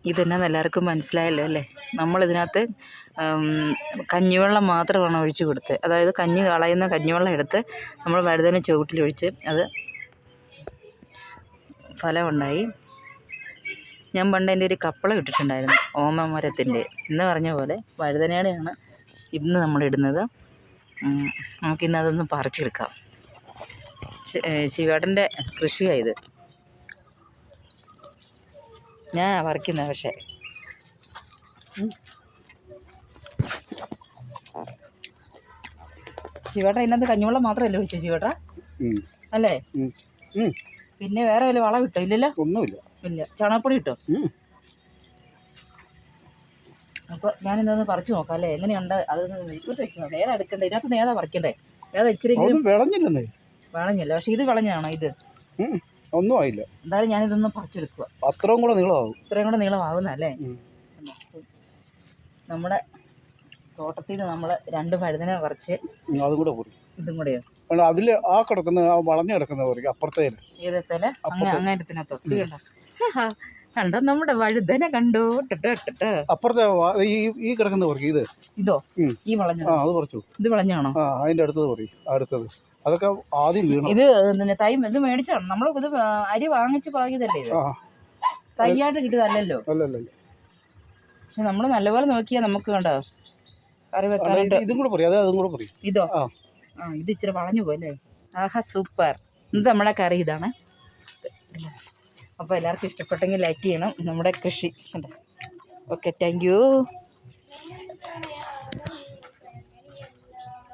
ഇതെന്നാന്ന് എല്ലാവർക്കും മനസ്സിലായല്ലോ അല്ലേ? നമ്മളിതിനകത്ത് കഞ്ഞിവെള്ളം മാത്രമാണ് ഒഴിച്ച് കൊടുത്തത്. അതായത് കഞ്ഞി കളയുന്ന കഞ്ഞിവെള്ളം എടുത്ത് നമ്മൾ വഴുതന ചുവട്ടിലൊഴിച്ച് അത് ഫലമുണ്ടായി. ഞാൻ പണ്ട് എൻ്റെ ഒരു കപ്പളം ഇട്ടിട്ടുണ്ടായിരുന്നു ഓമമരത്തിൻ്റെ. ഇന്ന് പറഞ്ഞ പോലെ വഴുതനയുടെയാണ് ഇന്ന് നമ്മളിടുന്നത്. നമുക്കിന്ന് അതൊന്ന് പറിച്ചെടുക്കാം. ശിവേട്ടൻ്റെ കൃഷിയായത്. ഞാൻ പറിക്കുന്നത്. പക്ഷേ ശിവേട്ട ഇതിനകത്ത് കഞ്ഞിവെള്ളം മാത്രമല്ലേ ഒഴിച്ചത് ശിവേട്ട? അല്ലേ? പിന്നെ വേറെ വല്ല വളം ഇട്ടോ? ഇല്ലല്ലോ, ഒന്നുമില്ല. ഇല്ല. ചാണകപ്പൊടി ഇട്ടോ? അപ്പോൾ ഞാനിതൊന്ന് പറിച്ച് നോക്കാം അല്ലേ, എങ്ങനെയുണ്ട് അതൊന്ന് വെച്ച് നോക്കാം. ഏതാ എടുക്കണ്ടേ? ഇതിനകത്ത് ഏതാ പറിക്കണ്ടേ? ഏതാ ഇച്ചിരി വിളഞ്ഞില്ലെന്നേ? വിളഞ്ഞില്ല. പക്ഷെ ഇത് വിളഞ്ഞാണോ? ഇത് ഒന്നും ആയില്ല. എന്തായാലും ഞാനിതൊന്ന് പറിച്ചെടുക്കുക. അത്രയും കൂടെ നീളമാകും. ഇത്രയും കൂടെ നീളമാകുന്നല്ലേ? നമ്മുടെ തോട്ടത്തിൽ നിന്ന് നമ്മൾ 2 വഴുതന പറിച്ച് അതും കൂടെ പോയി. ഇതും കൂടെയോ? അതിൽ ആ കിടക്കുന്ന ആ വളഞ്ഞു കിടക്കുന്ന അപ്പുറത്തെ ഏതത്തേല അങ്ങേറ്റത്തിനകത്തോ? ഇത് കണ്ടോ? കണ്ടോ നമ്മുടെ വഴുതന കണ്ടോ? അപ്പുറത്തെ ഈ കിടക്കുന്ന ഇത് ഇതോ? ഈ വളഞ്ഞ അത് പറിച്ചു. ഇത് വളഞ്ഞാണോ? അതിന്റെ അടുത്തത് പറയും. അടുത്തത് അതൊക്കെ ആദ്യം വീണു. ഇത് തൈ ഇത് മേടിച്ചാണ് നമ്മൾ. ഇത് അരി വാങ്ങിച്ച് പാകിയതല്ലേ? ഇത് തൈയായിട്ട് കിട്ടിയതല്ലല്ലോ. അല്ലല്ലോ. പക്ഷെ നമ്മൾ നല്ലപോലെ നോക്കിയാൽ നമുക്ക് കണ്ടോ കറി വെക്കാനായിട്ട്. ഇതും കൂടെ പറയും. അതും കൂടെ പറയും. ഇതോ? ഇത് ഇച്ചിരി വളഞ്ഞു പോയല്ലേ? ആഹാ, സൂപ്പർ. ഇത് നമ്മുടെ കറി ഇതാണ്. അപ്പോൾ എല്ലാവർക്കും ഇഷ്ടപ്പെട്ടെങ്കിൽ ലൈക്ക് ചെയ്യണം നമ്മുടെ കൃഷി. Okay, thank you.